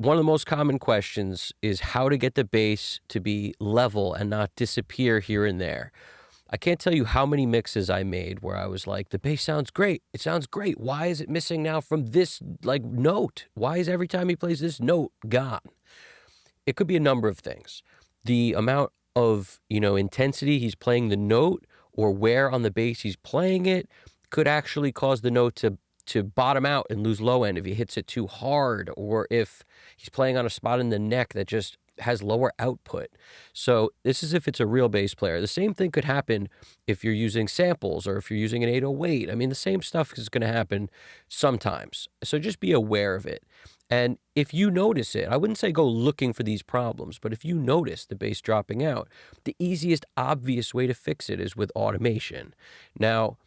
one of the most common questions is how to get the bass to be level and not disappear here and there. I can't tell you how many mixes I made where I was like, the bass sounds great. It sounds great. Why is it missing now from this like note? Why is every time he plays this note gone? It could be a number of things. The amount of, intensity he's playing the note or where on the bass he's playing it could actually cause the note to bottom out and lose low end if he hits it too hard, or if he's playing on a spot in the neck that just has lower output. So this is if it's a real bass player. The same thing could happen if you're using samples or if you're using an 808. I mean, the same stuff is going to happen sometimes. So just be aware of it. And if you notice it, I wouldn't say go looking for these problems, but if you notice the bass dropping out, the easiest, obvious way to fix it is with automation. Now,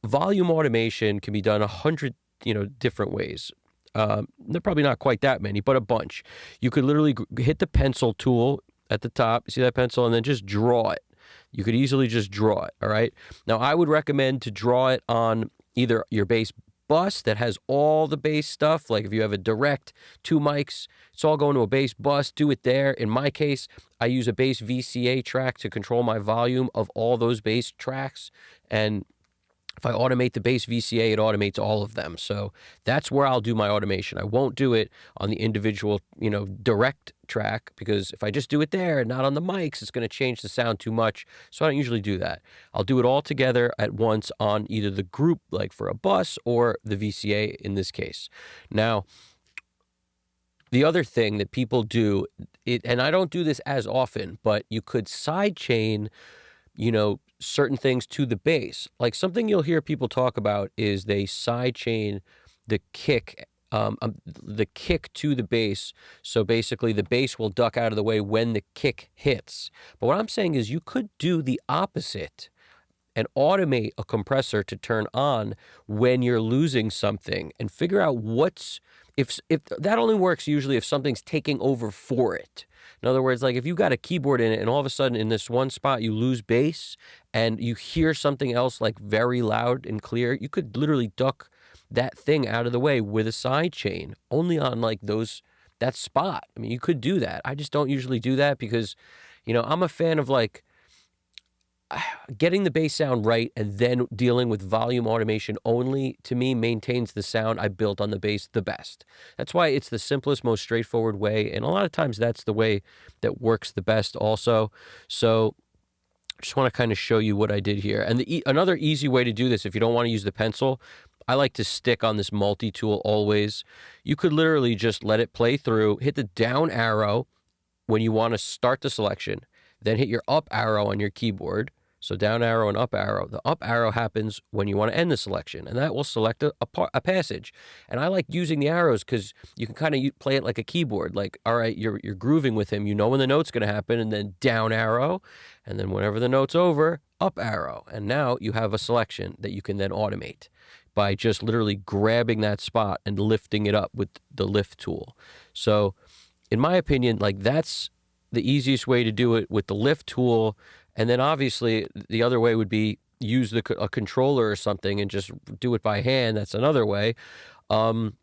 volume automation can be done 100, different ways. They're probably not quite that many, but a bunch. You could literally hit the pencil tool at the top, see that pencil, and then just draw it. You could easily just draw it, all right? Now, I would recommend to draw it on either your bass bus that has all the bass stuff, like if you have a direct 2 mics, it's all going to a bass bus, do it there. In my case, I use a bass VCA track to control my volume of all those bass tracks, and if I automate the bass VCA, it automates all of them. So that's where I'll do my automation. I won't do it on the individual, direct track, because if I just do it there and not on the mics, it's going to change the sound too much. So I don't usually do that. I'll do it all together at once on either the group, like for a bus, or the VCA in this case. Now, the other thing that people do, and I don't do this as often, but you could sidechain, certain things to the bass. Like something you'll hear people talk about is they sidechain the kick to the bass. So basically the bass will duck out of the way when the kick hits. But what I'm saying is you could do the opposite and automate a compressor to turn on when you're losing something, and figure out if that only works usually if something's taking over for it. In other words, like if you've got a keyboard in it and all of a sudden in this one spot you lose bass and you hear something else like very loud and clear, you could literally duck that thing out of the way with a side chain only on like that spot. I mean, you could do that. I just don't usually do that because, I'm a fan of like getting the bass sound right and then dealing with volume automation only, to me, maintains the sound I built on the bass the best. That's why it's the simplest, most straightforward way, and a lot of times that's the way that works the best also. So I just want to kind of show you what I did here. And another easy way to do this, if you don't want to use the pencil, I like to stick on this multi-tool always. You could literally just let it play through, hit the down arrow when you want to start the selection, then hit your up arrow on your keyboard. So down arrow and up arrow. The up arrow happens when you want to end the selection, and that will select a passage. And I like using the arrows because you can kind of play it like a keyboard. Like, all right, you're grooving with him. You know when the note's going to happen, and then down arrow, and then whenever the note's over, up arrow. And now you have a selection that you can then automate by just literally grabbing that spot and lifting it up with the lift tool. So in my opinion, like that's the easiest way to do it with the lift tool. And then obviously the other way would be use a controller or something and just do it by hand. That's another way. Other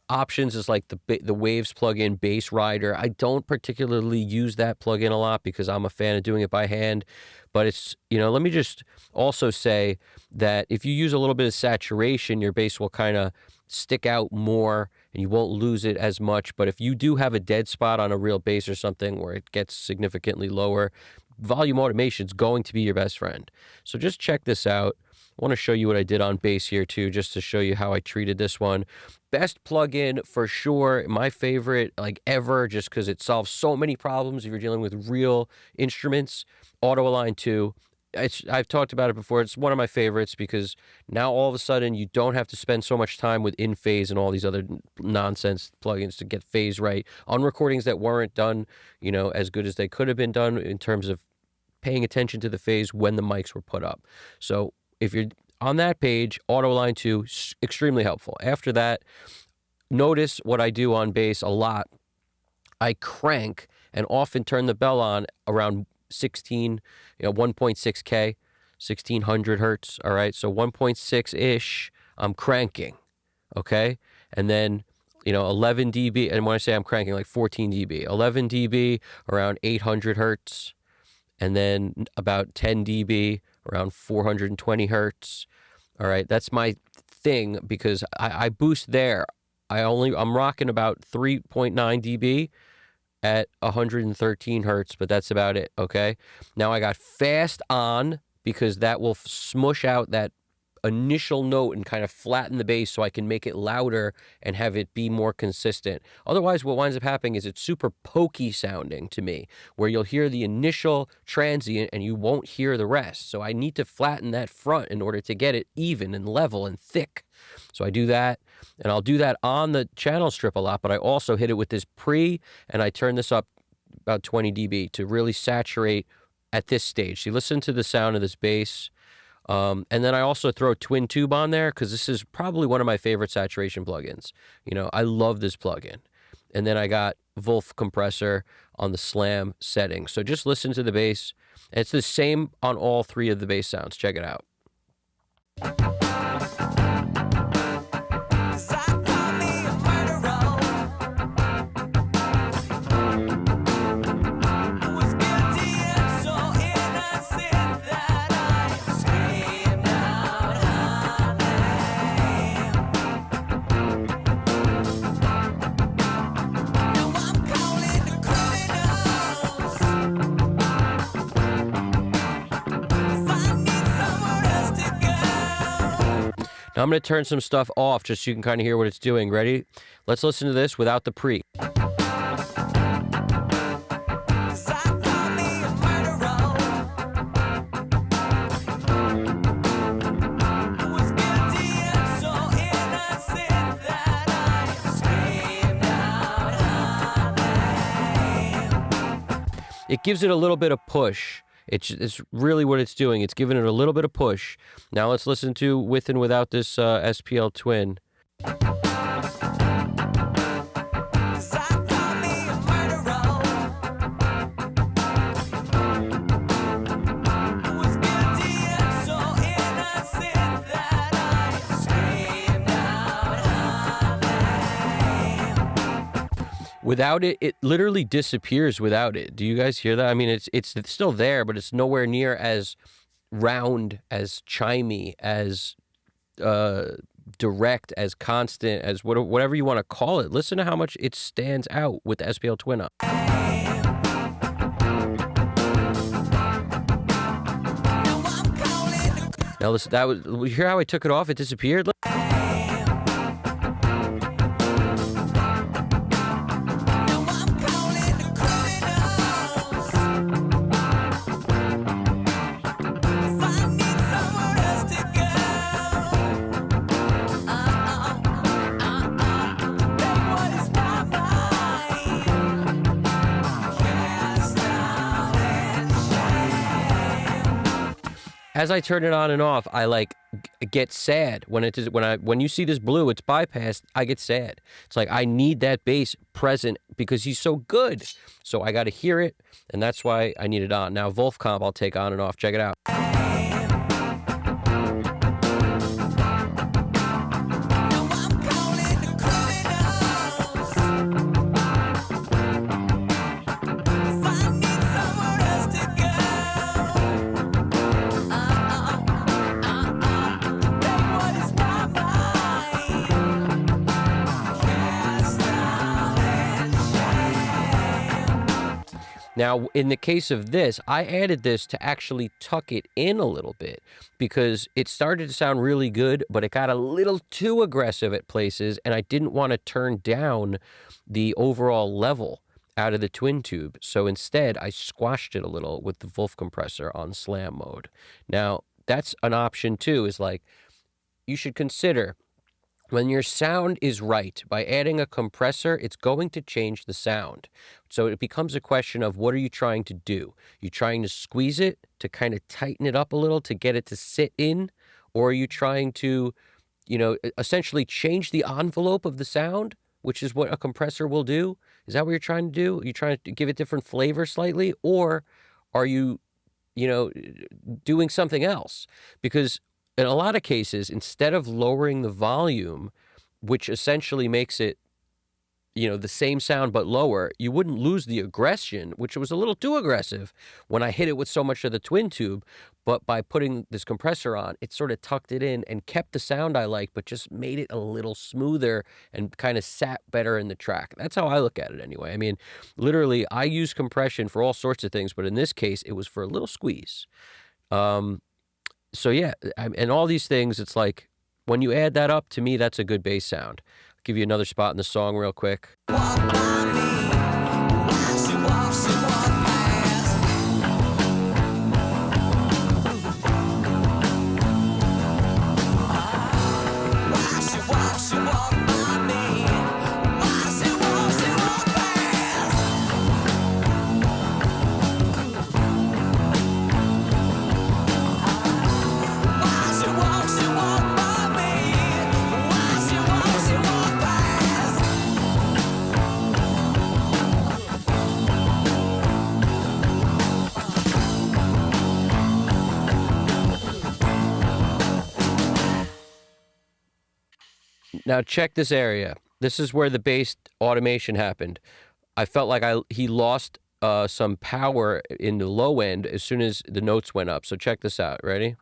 options is like the Waves plugin Bass Rider. I don't particularly use that plugin a lot because I'm a fan of doing it by hand. But it's, let me just also say that if you use a little bit of saturation, your bass will kind of stick out more and you won't lose it as much. But if you do have a dead spot on a real bass or something where it gets significantly lower, volume automation is going to be your best friend. So just check this out. I want to show you what I did on bass here too, just to show you how I treated this one. Best plugin for sure. My favorite like ever, just because it solves so many problems if you're dealing with real instruments. Auto Align 2. I've talked about it before. It's one of my favorites because now all of a sudden you don't have to spend so much time with in phase and all these other nonsense plugins to get phase right on recordings that weren't done, as good as they could have been done in terms of paying attention to the phase when the mics were put up. So if you're on that page, Auto Align 2, extremely helpful. After that, notice what I do on bass a lot. I crank and often turn the bell on around 1.6K, 1600 hertz. All right. So 1.6-ish, I'm cranking. Okay. And then 11 dB. And when I say I'm cranking, like 14 dB, 11 dB around 800 hertz, and then about 10 dB around 420 hertz. All right, that's my thing because I boost there. I'm rocking about 3.9 dB at 113 hertz, but that's about it. Okay. Now I got fast on because that will smush out that initial note and kind of flatten the bass so I can make it louder and have it be more consistent. Otherwise, what winds up happening is it's super pokey sounding to me, where you'll hear the initial transient and you won't hear the rest. So I need to flatten that front in order to get it even and level and thick. So I do that, and I'll do that on the channel strip a lot, but I also hit it with this pre, and I turn this up about 20 dB to really saturate at this stage. So you listen to the sound of this bass. And then I also throw Twin Tube on there because this is probably one of my favorite saturation plugins. I love this plugin. And then I got Wolf compressor on the slam setting. So just listen to the bass. And it's the same on all three of the bass sounds. Check it out. Now I'm going to turn some stuff off just so you can kind of hear what it's doing. Ready? Let's listen to this without the pre. It gives it a little bit of push. It's really what it's doing. It's giving it a little bit of push. Now let's listen to with and without this SPL Twin. Without it, it literally disappears without it. Do you guys hear that? I mean, it's still there, but it's nowhere near as round, as chimey, as direct, as constant, as whatever you want to call it. Listen to how much it stands out with the SPL Twin on. Now listen, you hear how I took it off? It disappeared. As I turn it on and off, I get sad when you see this blue, it's bypassed. I get sad. It's like I need that bass present because he's so good. So I got to hear it, and that's why I need it on. Now Wolf comp I'll take on and off. Check it out. Now, in the case of this, I added this to actually tuck it in a little bit because it started to sound really good, but it got a little too aggressive at places, and I didn't want to turn down the overall level out of the twin tube. So instead, I squashed it a little with the Wolf compressor on slam mode. Now, that's an option too, is like you should consider when your sound is right, by adding a compressor, it's going to change the sound. So it becomes a question of what are you trying to do? You trying to squeeze it to kind of tighten it up a little to get it to sit in? Or are you trying to, essentially change the envelope of the sound, which is what a compressor will do? Is that what you're trying to do? Are you trying to give it different flavor slightly? Or are you, doing something else? Because in a lot of cases, instead of lowering the volume, which essentially makes it the same sound but lower, you wouldn't lose the aggression, which was a little too aggressive when I hit it with so much of the twin tube. But by putting this compressor on, it sort of tucked it in and kept the sound I like, but just made it a little smoother and kind of sat better in the track. That's how I look at it anyway. I mean, literally, I use compression for all sorts of things, but in this case, it was for a little squeeze. So yeah, and all these things, it's like, when you add that up, to me, that's a good bass sound. I'll give you another spot in the song real quick. Now check this area. This is where the bass automation happened. I felt like he lost some power in the low end as soon as the notes went up. So check this out. Ready?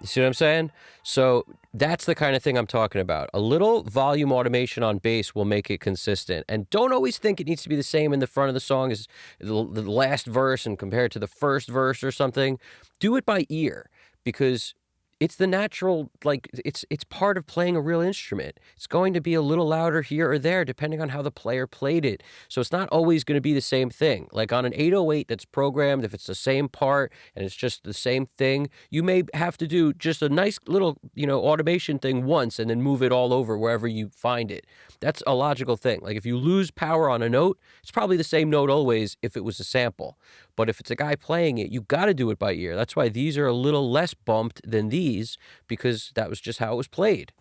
See what I'm saying? So that's the kind of thing I'm talking about. A little volume automation on bass will make it consistent. And don't always think it needs to be the same in the front of the song as the last verse and compared to the first verse or something. Do it by ear, because it's the natural, like, it's part of playing a real instrument. It's going to be a little louder here or there depending on how the player played it. So it's not always going to be the same thing. Like on an 808 that's programmed, if it's the same part and it's just the same thing, you may have to do just a nice little, automation thing once and then move it all over wherever you find it. That's a logical thing. Like if you lose power on a note, it's probably the same note always if it was a sample. But if it's a guy playing it, you got to do it by ear. That's why these are a little less bumped than these, because that was just how it was played.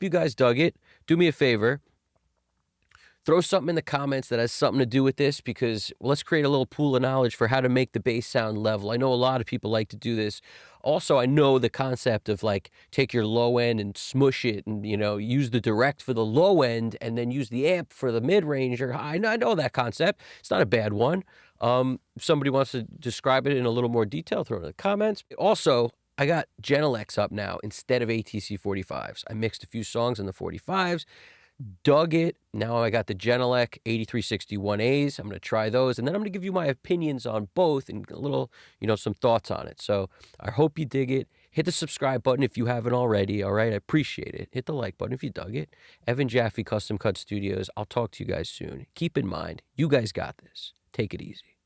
you guys dug it. Do me a favor. Throw something in the comments that has something to do with this, because let's create a little pool of knowledge for how to make the bass sound level. I know a lot of people like to do this. Also, I know the concept of like take your low end and smush it and, use the direct for the low end and then use the amp for the mid-range or high. I know that concept. It's not a bad one. If somebody wants to describe it in a little more detail, throw it in the comments. Also, I got Genelecs up now instead of ATC 45s. I mixed a few songs in the 45s. Dug it. Now I got the Genelec 8361As. I'm going to try those, and then I'm going to give you my opinions on both and a little, some thoughts on it. So I hope you dig it. Hit the subscribe button if you haven't already, all right? I appreciate it. Hit the like button if you dug it. Evan Jaffee, Custom Cut Studios. I'll talk to you guys soon. Keep in mind, you guys got this. Take it easy.